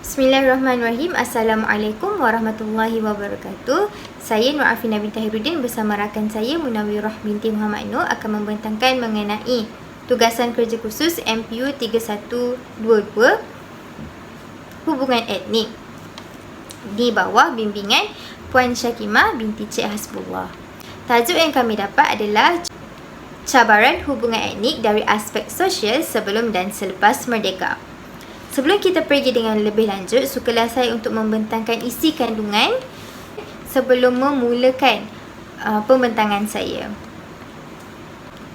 Bismillahirrahmanirrahim. Assalamualaikum warahmatullahi wabarakatuh. Saya Nur Afina binti Hairudin bersama rakan saya Munawirah binti Muhammad Nur akan membentangkan mengenai tugasan kerja khusus MPU 3122 hubungan etnik di bawah bimbingan Puan Syakimah binti Cik Hasbullah. Tajuk yang kami dapat adalah cabaran hubungan etnik dari aspek sosial sebelum dan selepas merdeka. Sebelum kita pergi dengan lebih lanjut, sukalah saya untuk membentangkan isi kandungan sebelum memulakan pembentangan saya.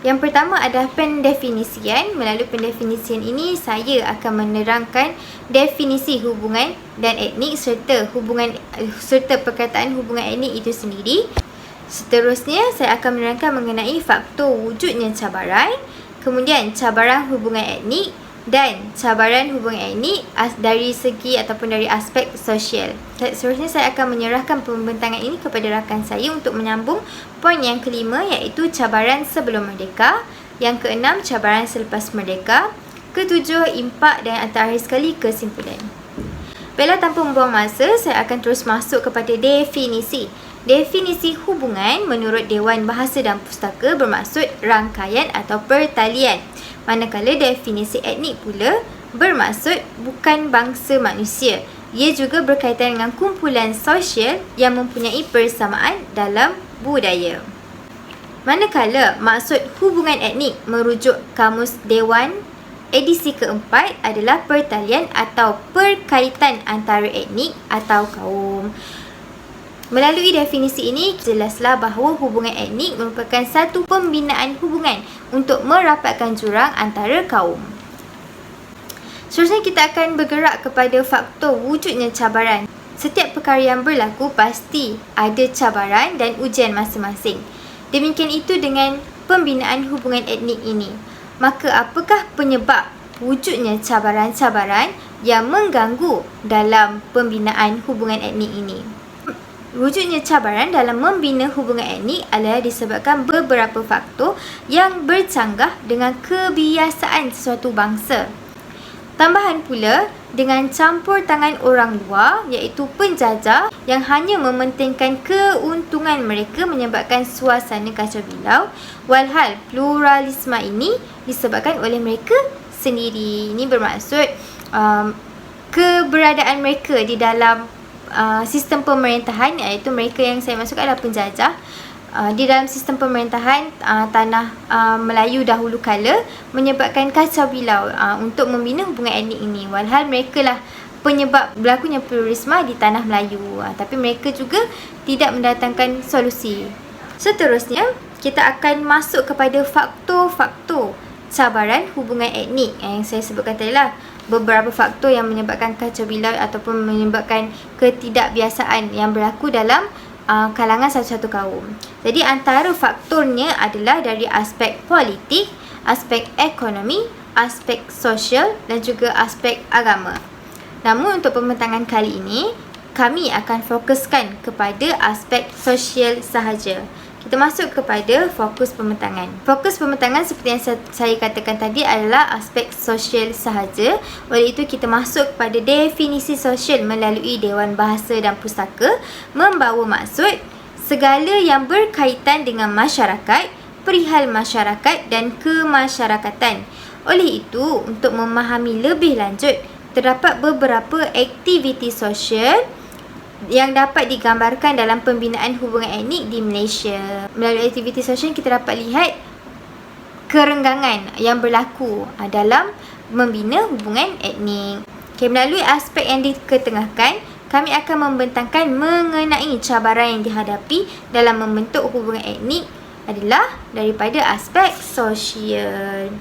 Yang pertama adalah pendefinisian. Melalui pendefinisian ini, saya akan menerangkan definisi hubungan dan etnik serta perkataan hubungan etnik itu sendiri. Seterusnya, saya akan menerangkan mengenai faktor wujudnya cabaran, kemudian cabaran hubungan etnik dan cabaran hubungan etnik dari segi ataupun dari aspek sosial. Seterusnya saya akan menyerahkan pembentangan ini kepada rakan saya untuk menyambung poin yang kelima, iaitu cabaran sebelum merdeka, yang keenam cabaran selepas merdeka, ketujuh impak, dan terakhir sekali kesimpulan. Baiklah, tanpa membuang masa, saya akan terus masuk kepada definisi. Definisi hubungan menurut Dewan Bahasa dan Pustaka bermaksud rangkaian atau pertalian. Manakala definisi etnik pula bermaksud bukan bangsa manusia. Ia juga berkaitan dengan kumpulan sosial yang mempunyai persamaan dalam budaya. Manakala maksud hubungan etnik merujuk Kamus Dewan edisi keempat adalah pertalian atau perkaitan antara etnik atau kaum. Melalui definisi ini, jelaslah bahawa hubungan etnik merupakan satu pembinaan hubungan untuk merapatkan jurang antara kaum. Seterusnya kita akan bergerak kepada faktor wujudnya cabaran. Setiap perkara yang berlaku pasti ada cabaran dan ujian masing-masing. Demikian itu dengan pembinaan hubungan etnik ini. Maka apakah penyebab wujudnya cabaran-cabaran yang mengganggu dalam pembinaan hubungan etnik ini? Wujudnya cabaran dalam membina hubungan etnik adalah disebabkan beberapa faktor yang bercanggah dengan kebiasaan sesuatu bangsa. Tambahan pula dengan campur tangan orang luar, iaitu penjajah yang hanya mementingkan keuntungan mereka menyebabkan suasana kacau bilau, walhal pluralisme ini disebabkan oleh mereka sendiri. Ini bermaksud keberadaan mereka di dalam sistem pemerintahan, iaitu mereka yang saya maksud adalah penjajah di dalam sistem pemerintahan tanah Melayu dahulu kala menyebabkan kacau bilau untuk membina hubungan etnik ini, walhal mereka lah penyebab berlakunya pluralisme di tanah Melayu, tapi mereka juga tidak mendatangkan solusi. Seterusnya kita akan masuk kepada faktor-faktor cabaran hubungan etnik yang saya sebutkan tadi lah. Beberapa faktor yang menyebabkan kacau bilau ataupun menyebabkan ketidakbiasaan yang berlaku dalam kalangan satu-satu kaum. Jadi antara faktornya adalah dari aspek politik, aspek ekonomi, aspek sosial dan juga aspek agama. Namun untuk pembentangan kali ini, kami akan fokuskan kepada aspek sosial sahaja. Kita masuk kepada fokus pembentangan. Fokus pembentangan seperti yang saya katakan tadi adalah aspek sosial sahaja. Oleh itu kita masuk kepada definisi sosial melalui Dewan Bahasa dan Pustaka, membawa maksud segala yang berkaitan dengan masyarakat, perihal masyarakat dan kemasyarakatan. Oleh itu, untuk memahami lebih lanjut, terdapat beberapa aktiviti sosial yang dapat digambarkan dalam pembinaan hubungan etnik di Malaysia. Melalui aktiviti sosial kita dapat lihat kerenggangan yang berlaku dalam membina hubungan etnik. Melalui aspek yang diketengahkan, kami akan membentangkan mengenai cabaran yang dihadapi dalam membentuk hubungan etnik adalah daripada aspek sosial.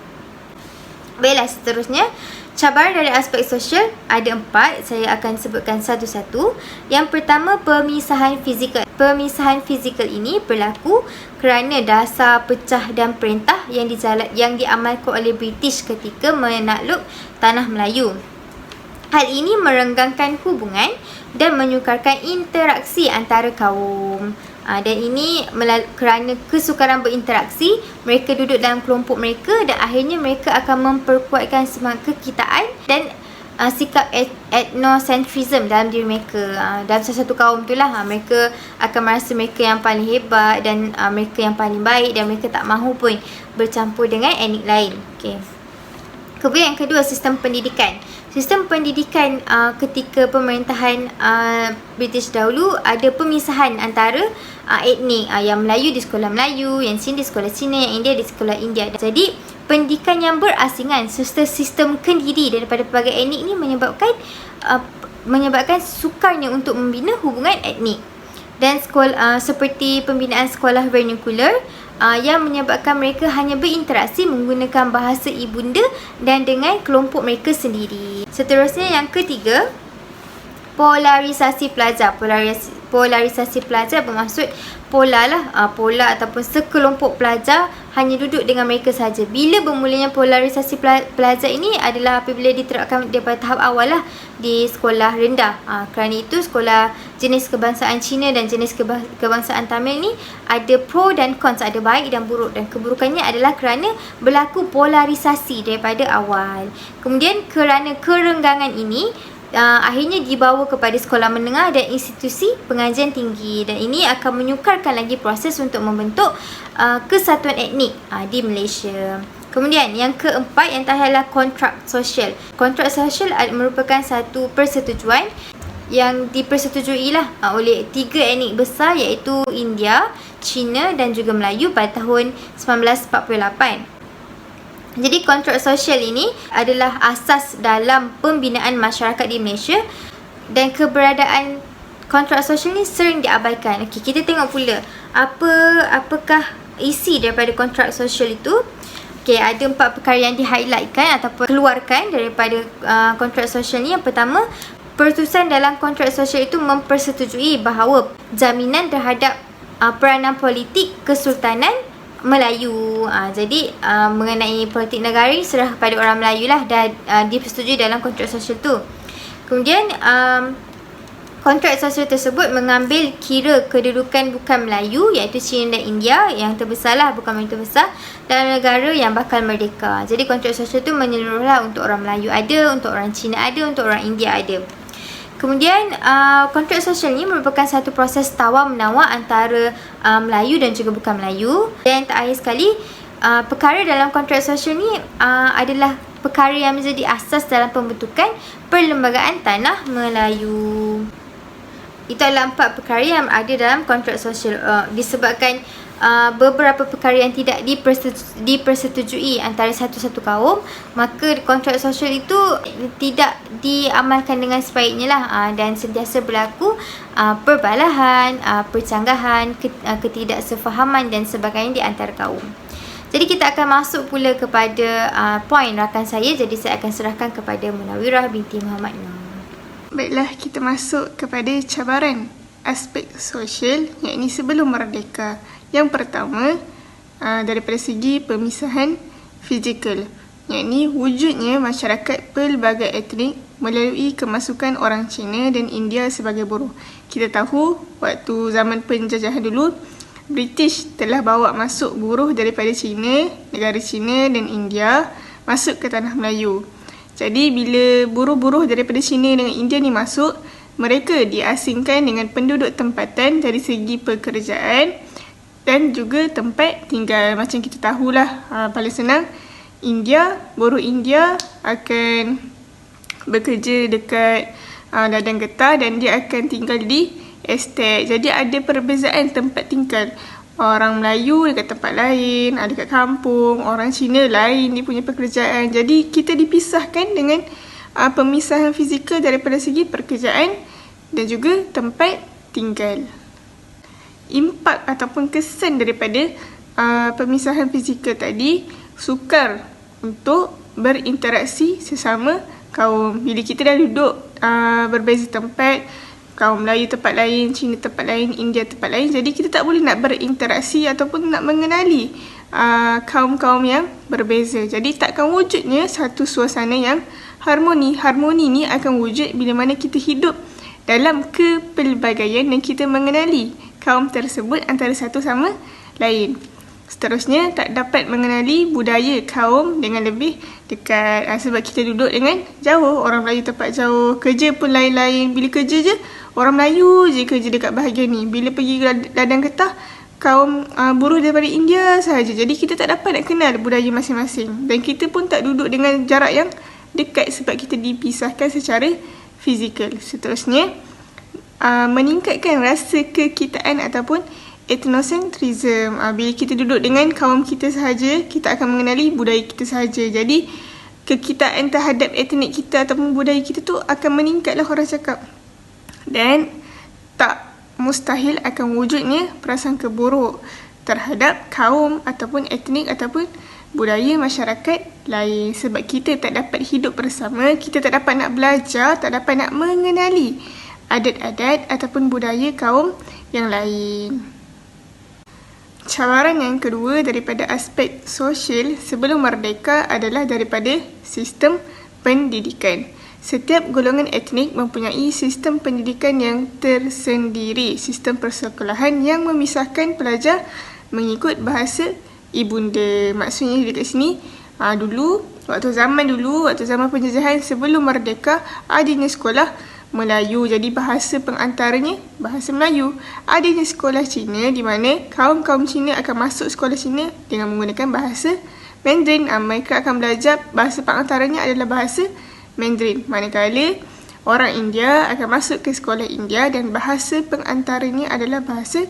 Baiklah, seterusnya cabaran dari aspek sosial ada 4. Saya akan sebutkan satu-satu. Yang pertama, pemisahan fizikal. Pemisahan fizikal ini berlaku kerana dasar pecah dan perintah yang diamalkan oleh British ketika menakluk tanah Melayu. Hal ini merenggangkan hubungan dan menyukarkan interaksi antara kaum. Dan ini kerana kesukaran berinteraksi, mereka duduk dalam kelompok mereka dan akhirnya mereka akan memperkuatkan semangat kekitaan dan sikap ethnocentrism dalam diri mereka. Dalam satu kaum tu lah, mereka akan merasa mereka yang paling hebat dan mereka yang paling baik, dan mereka tak mahu pun bercampur dengan etnik lain. Okay. Kemudian yang kedua, sistem pendidikan. Sistem pendidikan ketika pemerintahan British dahulu ada pemisahan antara etnik. Yang Melayu di sekolah Melayu, yang Cina di sekolah Cina, yang India di sekolah India. Jadi pendidikan yang berasingan serta sistem kendiri daripada pelbagai etnik ni menyebabkan sukarnya untuk membina hubungan etnik. Dan seperti pembinaan sekolah vernacular yang menyebabkan mereka hanya berinteraksi menggunakan bahasa ibunda dan dengan kelompok mereka sendiri. Seterusnya yang ketiga, polarisasi pelajar. Polarisasi pelajar bermaksud pola ataupun sekelompok pelajar hanya duduk dengan mereka saja. Bila bermulanya polarisasi pelajar ini adalah apabila diterapkan daripada tahap awal lah di sekolah rendah. Kerana itu sekolah jenis kebangsaan Cina dan jenis kebangsaan Tamil ni ada pro dan cons, ada baik dan buruk, dan keburukannya adalah kerana berlaku polarisasi daripada awal. Kemudian kerana kerenggangan ini akhirnya dibawa kepada sekolah menengah dan institusi pengajian tinggi, dan ini akan menyukarkan lagi proses untuk membentuk kesatuan etnik di Malaysia. Kemudian yang keempat, yang terakhir adalah kontrak sosial. Kontrak sosial merupakan satu persetujuan yang dipersetujui oleh 3 etnik besar, iaitu India, Cina dan juga Melayu pada tahun 1948. Jadi kontrak sosial ini adalah asas dalam pembinaan masyarakat di Malaysia, dan keberadaan kontrak sosial ni sering diabaikan. Okey, kita tengok pula apakah isi daripada kontrak sosial itu. Okey, ada 4 perkara yang di-highlightkan ataupun keluarkan daripada kontrak sosial ni. Yang pertama, pertutusan dalam kontrak sosial itu mempersetujui bahawa jaminan terhadap peranan politik Kesultanan Melayu. Jadi mengenai politik negara serah kepada orang Melayu lah, dan dipersetujui dalam kontrak sosial tu. Kemudian kontrak sosial tersebut mengambil kira kedudukan bukan Melayu, iaitu Cina dan India yang terbesar lah, bukan Melayu terbesar, dalam negara yang bakal merdeka. Jadi kontrak sosial tu menyeluruh lah, untuk orang Melayu ada, untuk orang Cina ada, untuk orang India ada. Kemudian kontrak sosial ni merupakan satu proses tawar-menawar antara Melayu dan juga bukan Melayu. Dan terakhir sekali, perkara dalam kontrak sosial ni adalah perkara yang menjadi asas dalam pembentukan Perlembagaan Tanah Melayu. Itu adalah 4 perkara yang ada dalam kontrak sosial. Disebabkan beberapa perkara yang tidak dipersetujui antara satu-satu kaum, maka kontrak sosial itu tidak diamalkan dengan sebaiknya lah, dan sentiasa berlaku perbalahan, percanggahan, ketidaksefahaman dan sebagainya di antara kaum. Jadi kita akan masuk pula kepada poin rakan saya. Jadi saya akan serahkan kepada Munawirah binti Muhammad Noor. Baiklah, kita masuk kepada cabaran aspek sosial, yakni sebelum merdeka. Yang pertama, daripada segi pemisahan fizikal, yakni wujudnya masyarakat pelbagai etnik melalui kemasukan orang Cina dan India sebagai buruh. Kita tahu waktu zaman penjajahan dulu, British telah bawa masuk buruh daripada Cina, negara Cina dan India masuk ke tanah Melayu. Jadi bila buruh-buruh daripada Cina dengan India ni masuk, mereka diasingkan dengan penduduk tempatan dari segi pekerjaan dan juga tempat tinggal. Macam kita tahulah, paling senang, buruh India akan bekerja dekat ladang getah dan dia akan tinggal di estate. Jadi ada perbezaan tempat tinggal. Orang Melayu dekat tempat lain, dekat kampung. Orang Cina lain dia punya pekerjaan. Jadi kita dipisahkan dengan pemisahan fizikal daripada segi pekerjaan dan juga tempat tinggal. Impak ataupun kesan daripada pemisahan fizikal tadi, sukar untuk berinteraksi sesama kaum. Bila kita dah duduk berbeza tempat, kaum Melayu tempat lain, Cina tempat lain, India tempat lain, jadi kita tak boleh nak berinteraksi ataupun nak mengenali kaum-kaum yang berbeza. Jadi takkan wujudnya satu suasana yang harmoni. Harmoni ni akan wujud bila mana kita hidup dalam kepelbagaian dan kita mengenali kaum tersebut antara satu sama lain. Seterusnya, tak dapat mengenali budaya kaum dengan lebih dekat. Sebab kita duduk dengan jauh, orang Melayu tempat jauh, kerja pun lain-lain. Bila kerja je, orang Melayu je kerja dekat bahagian ni. Bila pergi ladang getah, kaum buruh daripada India sahaja. Jadi kita tak dapat nak kenal budaya masing-masing. Dan kita pun tak duduk dengan jarak yang dekat sebab kita dipisahkan secara fizikal. Seterusnya, meningkatkan rasa kekitaan ataupun ethnocentrism. Bila kita duduk dengan kaum kita sahaja, kita akan mengenali budaya kita sahaja. Jadi, kekitaan terhadap etnik kita ataupun budaya kita tu akan meningkatlah orang cakap. Dan tak mustahil akan wujudnya prasangka buruk terhadap kaum ataupun etnik ataupun budaya masyarakat lain. Sebab kita tak dapat hidup bersama, kita tak dapat nak belajar, tak dapat nak mengenali adat-adat ataupun budaya kaum yang lain. Cabaran yang kedua daripada aspek sosial sebelum merdeka adalah daripada sistem pendidikan. Setiap golongan etnik mempunyai sistem pendidikan yang tersendiri, sistem persekolahan yang memisahkan pelajar mengikut bahasa ibunda. Maksudnya dekat sini, dulu, waktu zaman penjajahan sebelum merdeka, adanya sekolah Melayu, jadi bahasa pengantaranya bahasa Melayu. Adanya sekolah Cina di mana kaum-kaum Cina akan masuk sekolah Cina dengan menggunakan bahasa Mandarin. Mereka akan belajar bahasa pengantaranya adalah bahasa Mandarin. Manakala orang India akan masuk ke sekolah India dan bahasa pengantaranya adalah bahasa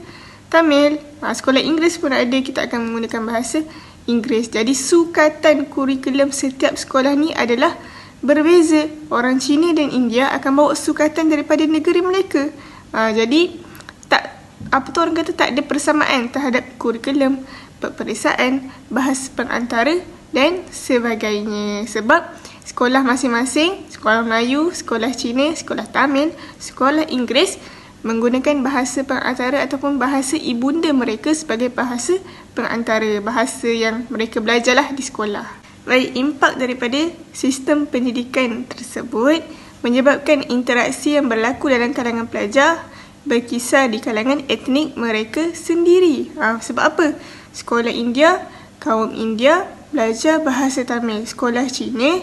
Tamil. Sekolah Inggeris pun ada, kita akan menggunakan bahasa Inggeris. Jadi sukatan kurikulum setiap sekolah ni adalah berbeza. Orang Cina dan India akan bawa sukatan daripada negeri mereka. Jadi orang kata tak ada persamaan terhadap kurikulum, peperiksaan, bahasa pengantara dan sebagainya. Sebab sekolah masing-masing, sekolah Melayu, sekolah Cina, sekolah Tamil, sekolah Inggeris menggunakan bahasa pengantara ataupun bahasa ibunda mereka sebagai bahasa pengantara, bahasa yang mereka belajarlah di sekolah. Baik, impak daripada sistem pendidikan tersebut menyebabkan interaksi yang berlaku dalam kalangan pelajar berkisar di kalangan etnik mereka sendiri. Sebab apa? Sekolah India, kaum India belajar bahasa Tamil. Sekolah Cina,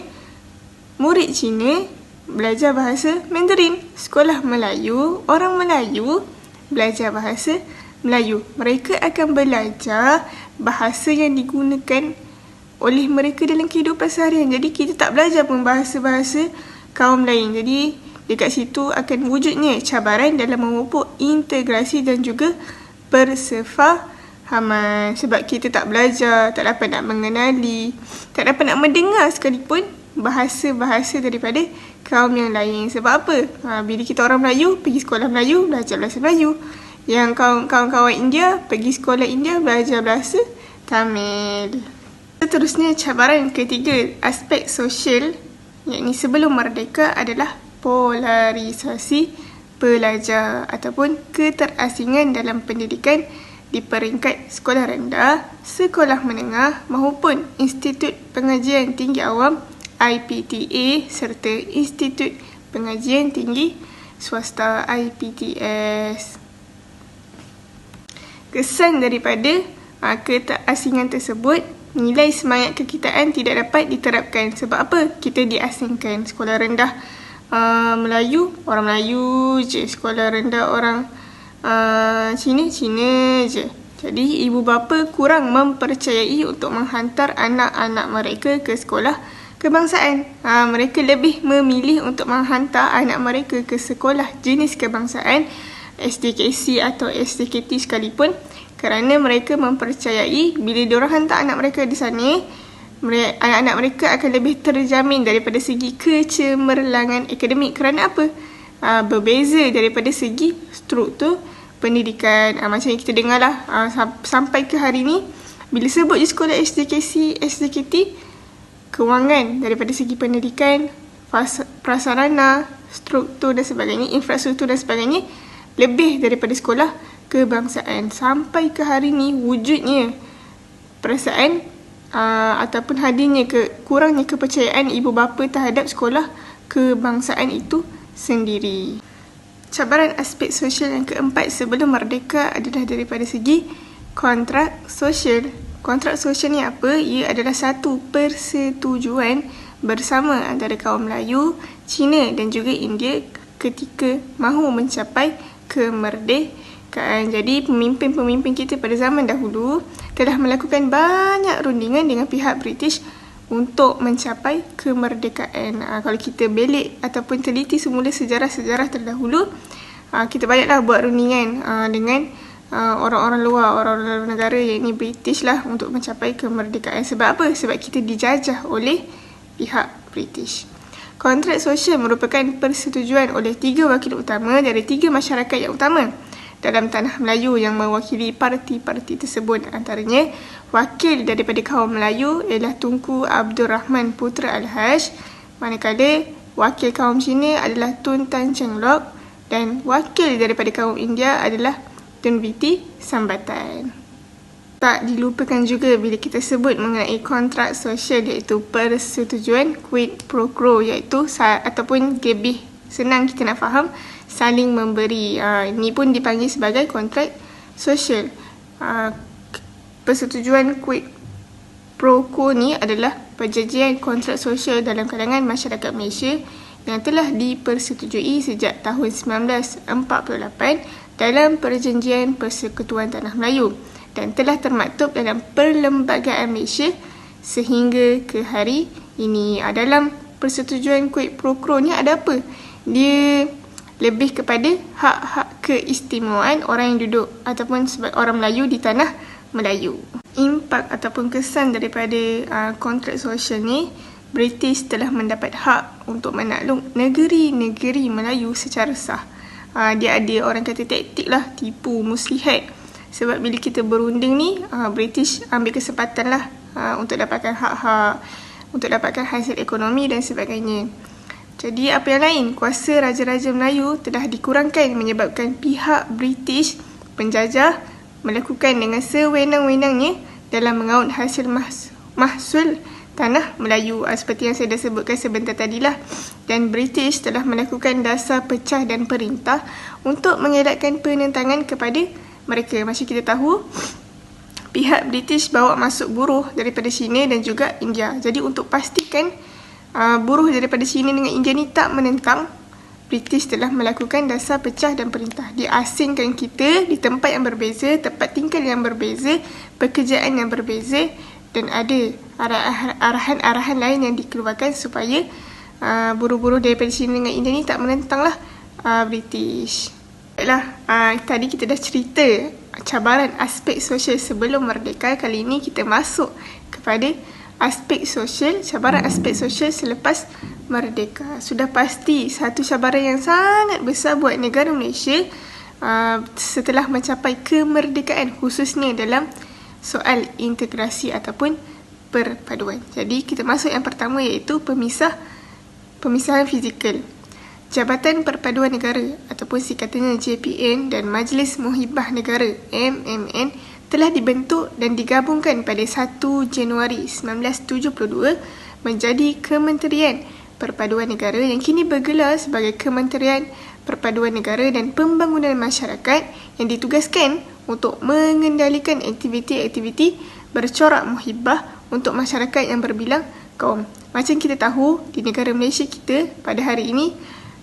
murid Cina belajar bahasa Mandarin. Sekolah Melayu, orang Melayu belajar bahasa Melayu. Mereka akan belajar bahasa yang digunakan oleh mereka dalam kehidupan seharian. Jadi kita tak belajar pun bahasa-bahasa kaum lain. Jadi dekat situ akan wujudnya cabaran dalam memupuk integrasi dan juga persefahaman. Sebab kita tak belajar, tak dapat nak mengenali, tak dapat nak mendengar sekalipun bahasa-bahasa daripada kaum yang lain. Sebab apa? Bila kita orang Melayu, pergi sekolah Melayu, belajar bahasa Melayu. Yang kawan-kawan India, pergi sekolah India, belajar bahasa Tamil. Seterusnya, cabaran ketiga aspek sosial, yakni sebelum merdeka adalah polarisasi pelajar ataupun keterasingan dalam pendidikan di peringkat sekolah rendah, sekolah menengah maupun Institut Pengajian Tinggi Awam IPTA serta Institut Pengajian Tinggi Swasta IPTS. Kesan daripada keterasingan tersebut, nilai semangat kekitaan tidak dapat diterapkan. Sebab apa? Kita diasingkan. Sekolah rendah Melayu, orang Melayu je. Sekolah rendah orang Cina je. Jadi ibu bapa kurang mempercayai untuk menghantar anak-anak mereka ke sekolah kebangsaan. Mereka lebih memilih untuk menghantar anak mereka ke sekolah jenis kebangsaan, SDKC atau SDKT sekalipun, kerana mereka mempercayai bila diorang hantar anak mereka di sana, anak-anak mereka akan lebih terjamin daripada segi kecemerlangan akademik. Kerana apa? Berbeza daripada segi struktur pendidikan. Macam yang kita dengar lah, sampai ke hari ni, bila sebut je sekolah SDKC, SDKT, kewangan daripada segi pendidikan, prasarana, struktur dan sebagainya, infrastruktur dan sebagainya, lebih daripada sekolah kebangsaan. Sampai ke hari ni wujudnya perasaan ataupun hadirnya kurangnya kepercayaan ibu bapa terhadap sekolah kebangsaan itu sendiri. Cabaran aspek sosial yang keempat sebelum merdeka adalah daripada segi kontrak sosial. Kontrak sosial ni apa? Ia adalah satu persetujuan bersama antara kaum Melayu, Cina dan juga India ketika mahu mencapai kemerdekaan. Jadi pemimpin-pemimpin kita pada zaman dahulu telah melakukan banyak rundingan dengan pihak British untuk mencapai kemerdekaan. Kalau kita belik ataupun teliti semula sejarah-sejarah terdahulu, kita banyaklah buat rundingan dengan orang-orang luar, orang-orang negara, iaitu British lah, untuk mencapai kemerdekaan. Sebab apa? Sebab kita dijajah oleh pihak British. Kontrak sosial merupakan persetujuan oleh 3 wakil utama dari 3 masyarakat yang utama dalam tanah Melayu yang mewakili parti-parti tersebut. Antaranya, wakil daripada kaum Melayu ialah Tunku Abdul Rahman Putra Al-Haj, manakala wakil kaum Cina adalah Tun Tan Cheng Lock dan wakil daripada kaum India adalah Tun Viti Sambatan. Tak dilupakan juga bila kita sebut mengenai kontrak sosial, iaitu persetujuan quid pro quo, iaitu ataupun lebih senang kita nak faham, saling memberi. Ini pun dipanggil sebagai kontrak sosial. Persetujuan quid pro quo ni adalah perjanjian kontrak sosial dalam kalangan masyarakat Malaysia yang telah dipersetujui sejak tahun 1948 dalam Perjanjian Persekutuan Tanah Melayu dan telah termaktub dalam Perlembagaan Malaysia sehingga ke hari ini. Dalam persetujuan quid pro quo ni ada apa? Dia lebih kepada hak-hak keistimewaan orang yang duduk ataupun sebagai orang Melayu di tanah Melayu. Impak ataupun kesan daripada kontrak sosial ni, British telah mendapat hak untuk menakluk negeri-negeri Melayu secara sah. Dia ada orang kata taktik lah, tipu muslihat. Sebab bila kita berunding ni, British ambil kesempatan lah untuk dapatkan hak-hak, untuk dapatkan hasil ekonomi dan sebagainya. Jadi apa yang lain, kuasa Raja-Raja Melayu telah dikurangkan menyebabkan pihak British penjajah melakukan dengan sewenang-wenangnya dalam mengaut hasil mahsul tanah Melayu, seperti yang saya dah sebutkan sebentar tadilah. Dan British telah melakukan dasar pecah dan perintah untuk mengelakkan penentangan kepada mereka. Macam kita tahu, pihak British bawa masuk buruh daripada China dan juga India. Jadi untuk pastikan buruh daripada China dengan India ni tak menentang, British telah melakukan dasar pecah dan perintah. Dia asingkan kita di tempat yang berbeza, tempat tinggal yang berbeza, pekerjaan yang berbeza, dan ada arahan-arahan lain yang dikeluarkan supaya buruh-buruh daripada China dengan India ni tak menentang lah British. Tadi kita dah cerita cabaran aspek sosial sebelum merdeka. Kali ini kita masuk kepada aspek sosial, cabaran aspek sosial selepas merdeka. Sudah pasti satu cabaran yang sangat besar buat negara Malaysia setelah mencapai kemerdekaan, khususnya dalam soal integrasi ataupun perpaduan. Jadi kita masuk yang pertama, iaitu pemisahan fizikal. Jabatan Perpaduan Negara ataupun singkatannya JPN dan Majlis Muhibah Negara MMN telah dibentuk dan digabungkan pada 1 Januari 1972 menjadi Kementerian Perpaduan Negara yang kini bergelar sebagai Kementerian Perpaduan Negara dan Pembangunan Masyarakat yang ditugaskan untuk mengendalikan aktiviti-aktiviti bercorak muhibah untuk masyarakat yang berbilang kaum. Macam kita tahu, di negara Malaysia kita pada hari ini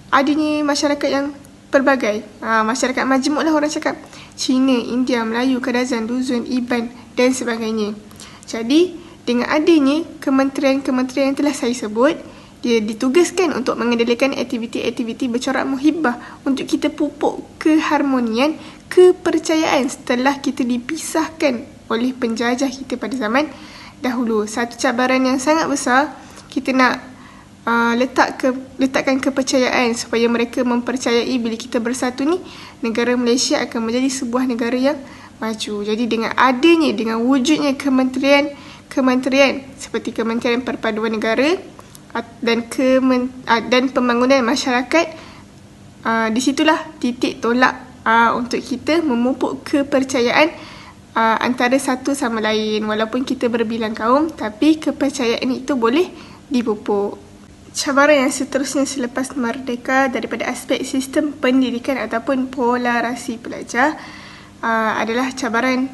adanya masyarakat yang pelbagai. Masyarakat majmuk lah orang cakap. Cina, India, Melayu, Kadazan, Luzon, Iban dan sebagainya. Jadi, dengan adanya kementerian-kementerian yang telah saya sebut, dia ditugaskan untuk mengendalikan aktiviti-aktiviti bercorak muhibah untuk kita pupuk keharmonian, kepercayaan setelah kita dipisahkan oleh penjajah kita pada zaman dahulu. Satu cabaran yang sangat besar, kita nak letakkan kepercayaan supaya mereka mempercayai bila kita bersatu ni, negara Malaysia akan menjadi sebuah negara yang maju. Jadi dengan wujudnya kementerian seperti Kementerian Perpaduan Negara dan Pembangunan Masyarakat, di situlah titik tolak untuk kita memupuk kepercayaan antara satu sama lain. Walaupun kita berbilang kaum, tapi kepercayaan itu boleh dipupuk. Cabaran yang seterusnya selepas merdeka daripada aspek sistem pendidikan ataupun polarasi pelajar adalah cabaran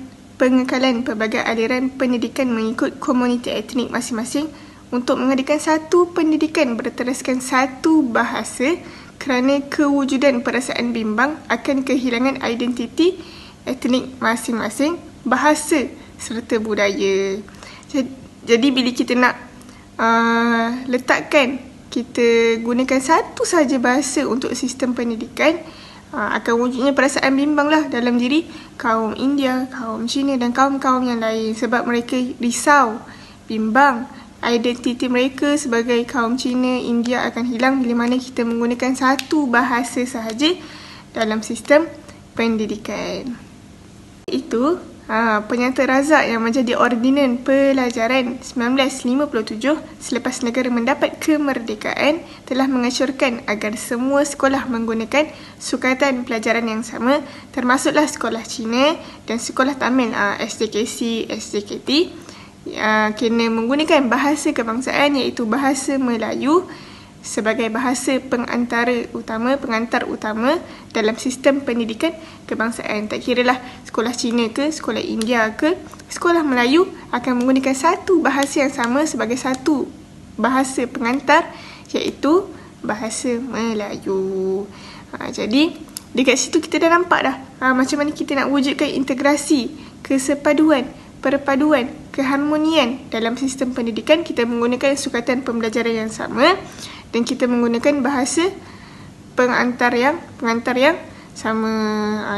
pengekalan pelbagai aliran pendidikan mengikut komuniti etnik masing-masing untuk mengadakan satu pendidikan berteraskan satu bahasa kerana kewujudan perasaan bimbang akan kehilangan identiti etnik masing-masing, bahasa serta budaya. Jadi bila kita nak letakkan, kita gunakan satu sahaja bahasa untuk sistem pendidikan, akan wujudnya perasaan bimbang lah dalam diri kaum India, kaum Cina dan kaum-kaum yang lain, sebab mereka risau, bimbang, identiti mereka sebagai kaum Cina, India akan hilang bila mana kita menggunakan satu bahasa sahaja dalam sistem pendidikan. Itu Penyata Razak yang menjadi Ordinan Pelajaran 1957 selepas negara mendapat kemerdekaan telah mengansyurkan agar semua sekolah menggunakan sukatan pelajaran yang sama, termasuklah sekolah Cina dan sekolah Tamil SDKC, SDKT, kena menggunakan bahasa kebangsaan iaitu bahasa Melayu sebagai bahasa pengantar utama dalam sistem pendidikan kebangsaan. Tak kiralah sekolah Cina ke, sekolah India ke, sekolah Melayu akan menggunakan satu bahasa yang sama sebagai satu bahasa pengantar iaitu bahasa Melayu. Jadi dekat situ kita dah nampak dah macam mana kita nak wujudkan integrasi, kesepaduan, perpaduan, keharmonian dalam sistem pendidikan. Kita menggunakan sukatan pembelajaran yang sama dan kita menggunakan bahasa pengantar yang sama.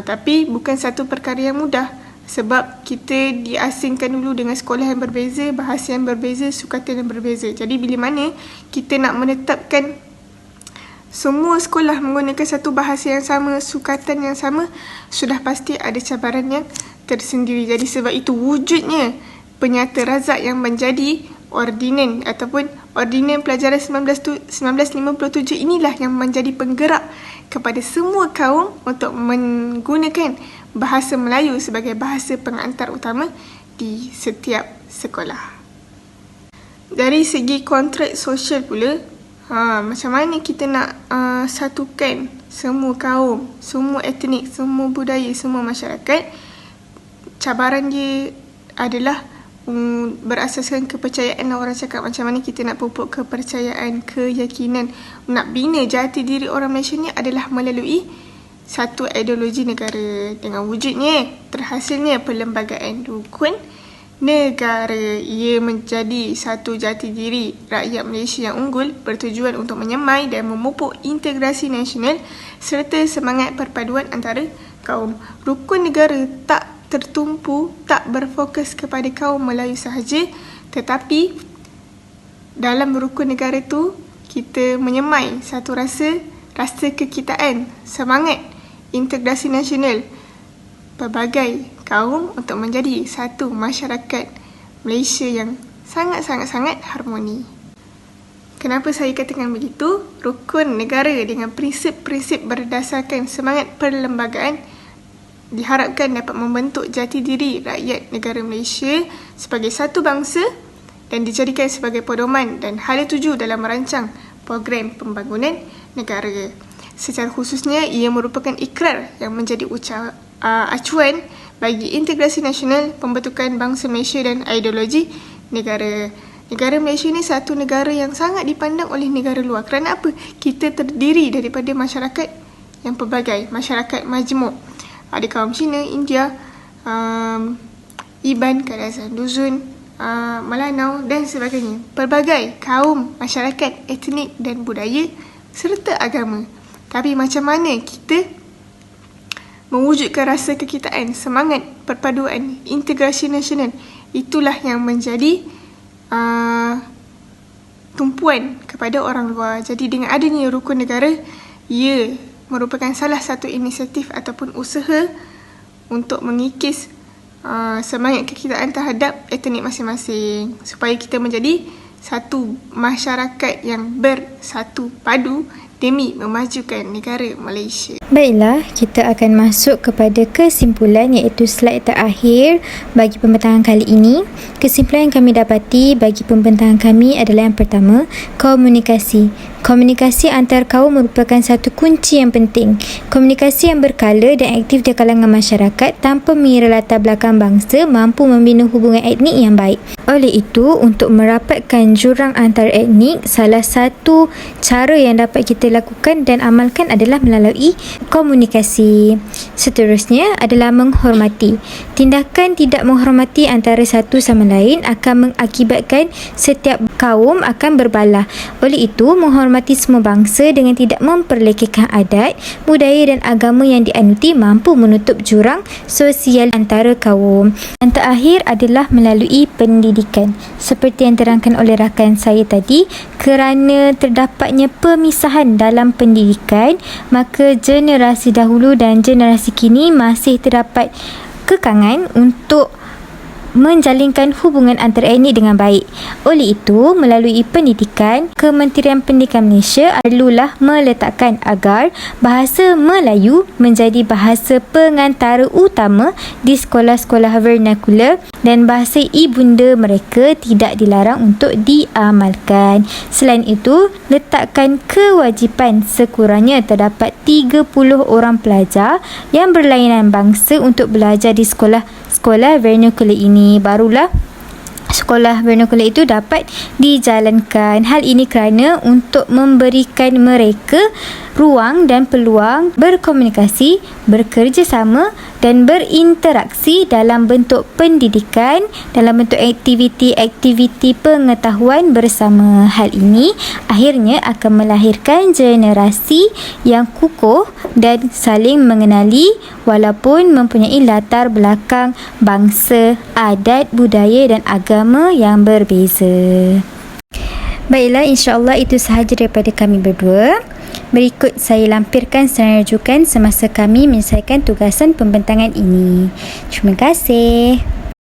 Tapi bukan satu perkara yang mudah sebab kita diasingkan dulu dengan sekolah yang berbeza, bahasa yang berbeza, sukatan yang berbeza. Jadi bila mana kita nak menetapkan semua sekolah menggunakan satu bahasa yang sama, sukatan yang sama, sudah pasti ada cabaran yang tersendiri. Jadi sebab itu wujudnya Penyata Razak yang menjadi ordinan ataupun Ordinan Pelajaran 1957 inilah yang menjadi penggerak kepada semua kaum untuk menggunakan bahasa Melayu sebagai bahasa pengantar utama di setiap sekolah. Dari segi kontrak sosial pula, macam mana kita nak satukan semua kaum, semua etnik, semua budaya, semua masyarakat. Cabaran dia adalah berasaskan kepercayaan. Orang cakap macam mana kita nak pupuk kepercayaan, keyakinan, nak bina jati diri orang Malaysia ni adalah melalui satu ideologi negara. Dengan wujudnya terhasilnya perlembagaan rukun negara, ia menjadi satu jati diri rakyat Malaysia yang unggul, bertujuan untuk menyemai dan memupuk integrasi nasional serta semangat perpaduan antara kaum. Rukun negara tak tertumpu, tak berfokus kepada kaum Melayu sahaja, tetapi dalam rukun negara tu kita menyemai satu rasa kekitaan, semangat integrasi nasional pelbagai kaum untuk menjadi satu masyarakat Malaysia yang sangat-sangat harmoni. Kenapa saya katakan begitu? Rukun negara dengan prinsip-prinsip berdasarkan semangat perlembagaan diharapkan dapat membentuk jati diri rakyat negara Malaysia sebagai satu bangsa dan dijadikan sebagai pedoman dan hala tuju dalam merancang program pembangunan negara. Secara khususnya, ia merupakan ikrar yang menjadi acuan bagi integrasi nasional, pembentukan bangsa Malaysia dan ideologi negara. Negara Malaysia ni satu negara yang sangat dipandang oleh negara luar. Kerana apa? Kita terdiri daripada masyarakat yang pelbagai, masyarakat majmuk. Ada kaum Cina, India, Iban, Kadazan, Duzun, Melanau dan sebagainya. Pelbagai kaum, masyarakat, etnik dan budaya serta agama. Tapi macam mana kita mewujudkan rasa kekitaan, semangat perpaduan, integrasi nasional? Itulah yang menjadi tumpuan kepada orang luar. Jadi dengan adanya rukun negara, ia merupakan salah satu inisiatif ataupun usaha untuk mengikis semangat kekitaan terhadap etnik masing-masing supaya kita menjadi satu masyarakat yang bersatu padu demi memajukan negara Malaysia. Baiklah, kita akan masuk kepada kesimpulan iaitu slide terakhir bagi pembentangan kali ini. Kesimpulan yang kami dapati bagi pembentangan kami adalah yang pertama, komunikasi. Komunikasi antar kaum merupakan satu kunci yang penting. Komunikasi yang berkala dan aktif di kalangan masyarakat tanpa mengira latar belakang bangsa mampu membina hubungan etnik yang baik. Oleh itu, untuk merapatkan jurang antar etnik, salah satu cara yang dapat kita lakukan dan amalkan adalah melalui komunikasi. Seterusnya adalah menghormati. Tindakan tidak menghormati antara satu sama lain akan mengakibatkan setiap kaum akan berbalah. Oleh itu, menghormati semua bangsa dengan tidak memperlekehkan adat, budaya dan agama yang dianuti mampu menutup jurang sosial antara kaum. Yang terakhir adalah melalui pendidikan. Seperti yang terangkan oleh rakan saya tadi, kerana terdapatnya pemisahan dalam pendidikan, maka generasi dahulu dan generasi kini masih terdapat kekangan untuk menjalinkan hubungan antara etnik dengan baik. Oleh itu, melalui pendidikan, Kementerian Pendidikan Malaysia perlulah meletakkan agar bahasa Melayu menjadi bahasa pengantara utama di sekolah-sekolah vernakular dan bahasa ibunda mereka tidak dilarang untuk diamalkan. Selain itu, letakkan kewajipan sekurangnya terdapat 30 orang pelajar yang berlainan bangsa untuk belajar di sekolah vernakular ini, barulah sekolah vernakular itu dapat dijalankan. Hal ini kerana untuk memberikan mereka ruang dan peluang berkomunikasi, bekerjasama dan berinteraksi dalam bentuk pendidikan, dalam bentuk aktiviti pengetahuan bersama. Hal ini akhirnya akan melahirkan generasi yang kukuh dan saling mengenali walaupun mempunyai latar belakang bangsa, adat, budaya dan agama yang berbeza. Baiklah, insya-Allah itu sahaja daripada kami berdua. Berikut saya lampirkan senarai rujukan semasa kami menyelesaikan tugasan pembentangan ini. Terima kasih.